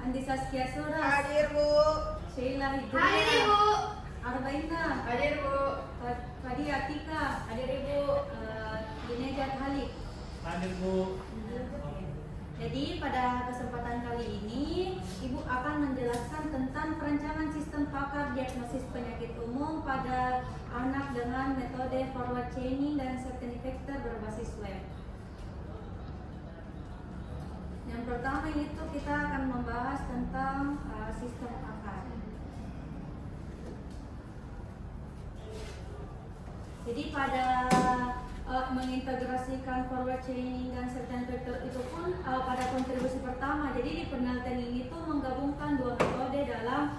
Andi Saskia Suras. Hadir Bu. Sheila Hidayah. Hadir Ibu. Arbaina. Hadir Bu. Fadia Atika. Hadir Ibu. Dinejat Halik. Hadir Bu. Jadi pada kesempatan kali ini Ibu akan menjelaskan tentang perancangan sistem pakar diagnosis penyakit umum pada anak dengan metode forward chaining dan certain vector berbasis web. Yang pertama itu kita akan membahas tentang sistem pakar. Jadi pada mengintegrasikan forward chaining dan certain vector itu pun pada kontribusi pertama. Jadi di penelitian ini tuh menggabungkan dua metode dalam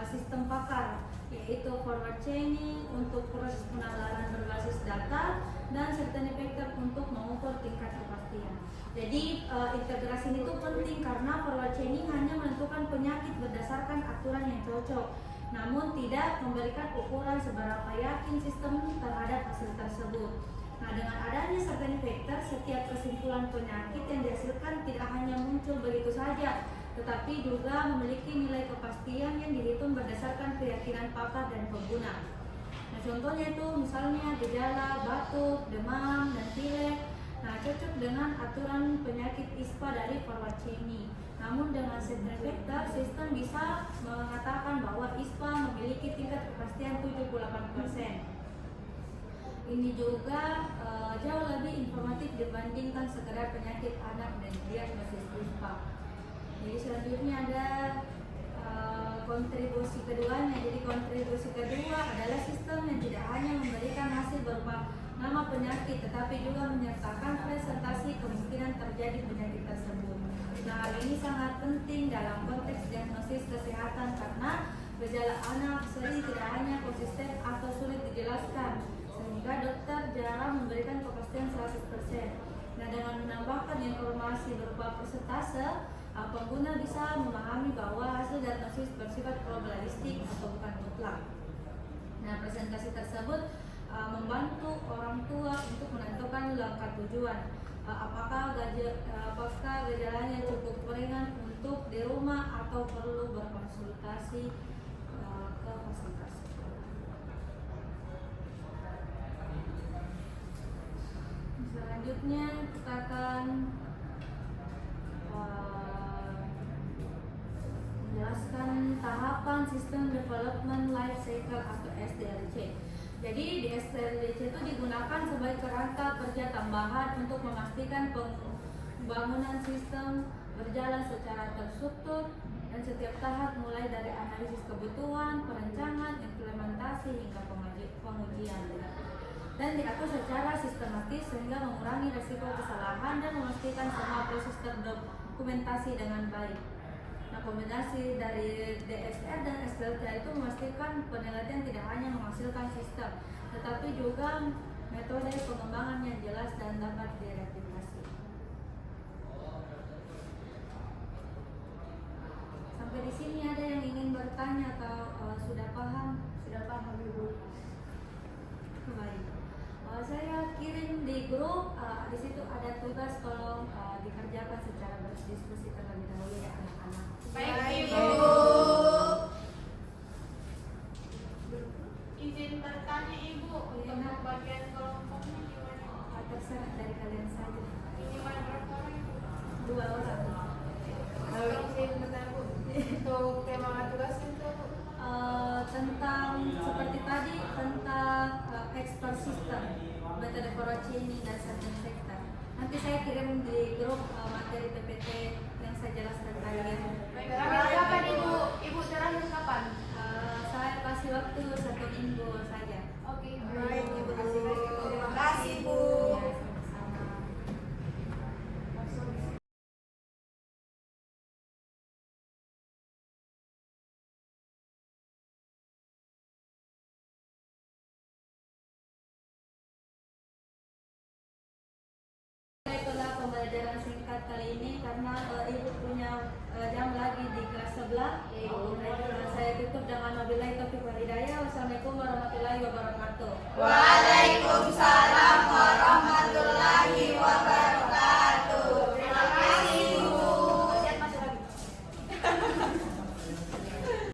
sistem pakar, yaitu forward chaining untuk proses penalaran berbasis data dan certain vector untuk mengukur tingkat kepastian. Jadi integrasi ini tuh penting karena forward chaining hanya menentukan penyakit berdasarkan aturan yang cocok, namun tidak memberikan ukuran seberapa yakin sistem terhadap hasil tersebut. Nah, dengan adanya certain vector, setiap kesimpulan penyakit yang dihasilkan tidak hanya muncul begitu saja, tetapi juga memiliki nilai kepastian yang dihitung berdasarkan keyakinan pakar dan pengguna. Nah, contohnya itu misalnya gejala batuk, demam, dan pilek. Nah, cocok dengan aturan penyakit ISPA dari forward chaining. Namun dengan certain vector, sistem bisa mengatakan bahwa ISPA memiliki tingkat kepastian 78%. Ini juga jauh lebih informatif dibandingkan sekedar penyakit anak dan diagnosis ISPA. Jadi selanjutnya ada kontribusi keduanya. Jadi kontribusi kedua adalah sistem yang tidak hanya memberikan hasil berupa nama penyakit, tetapi juga menyertakan presentasi kemungkinan terjadi penyakit tersebut. Nah, hal ini sangat penting dalam konteks diagnosis kesehatan karena gejala anak sering tidak hanya konsisten atau sulit dijelaskan, sehingga dokter jarang memberikan kepastian 100%. Nah, dengan menambahkan informasi berupa persentase, pengguna bisa memahami bahwa hasil diagnosis bersifat probabilistik atau bukan mutlak. Nah, presentasi tersebut membantu orang tua untuk menentukan langkah tujuan. Apakah gejalanya cukup ringan untuk di rumah atau perlu berkonsultasi ke fasilitas. Selanjutnya kita akan menjelaskan tahapan System Development Life Cycle atau SDLC. Jadi di SDLC itu digunakan sebagai kerangka kerja tambahan untuk memastikan pembangunan sistem berjalan secara terstruktur dan setiap tahap mulai dari analisis kebutuhan, perencanaan, implementasi hingga pengujian. Dan diatur secara sistematis sehingga mengurangi risiko kesalahan dan memastikan semua proses terdokumentasi dengan baik. Nah, kombinasi dari DSR dan SDLC itu memastikan penelitian tidak hanya menghasilkan sistem, tetapi juga metode pengembangan yang jelas dan dapat direplikasi. Sampai di sini ada yang ingin bertanya atau sudah paham? Sudah paham Ibu. Baik. Saya kirim di grup, di situ ada tugas, tolong dikerjakan secara berdiskusi terlebih dahulu ya anak-anak. Baik Ibu. Izin bertanya Ibu, untuk pembagian kelompoknya gimana? Terserah dari kalian saja. Minimal berapa orang Ibu? 2 orang. Tolong izin bertanya Bu. Untuk tema tugas itu Tentang seperti tadi tentang expert system, metode forward chaining dan certain vector. Nanti saya kirim di grup materi PPT yang saya jelaskan tadi ya. Terakhir kapan Ibu? Ibu terakhir kapan? Saya kasih waktu 1 minggu saja. Oke. baik Ibu. Terima kasih banyak. Terima kasih Bu. Ya, sama-sama. Itulah pembelajaran singkat kali ini karena Ibu punya jam lagi di kelas sebelah. Saya tutup dengan wabillahi taufiq wal hidayah. Wassalamualaikum warahmatullahi wabarakatuh. Waalaikumsalam.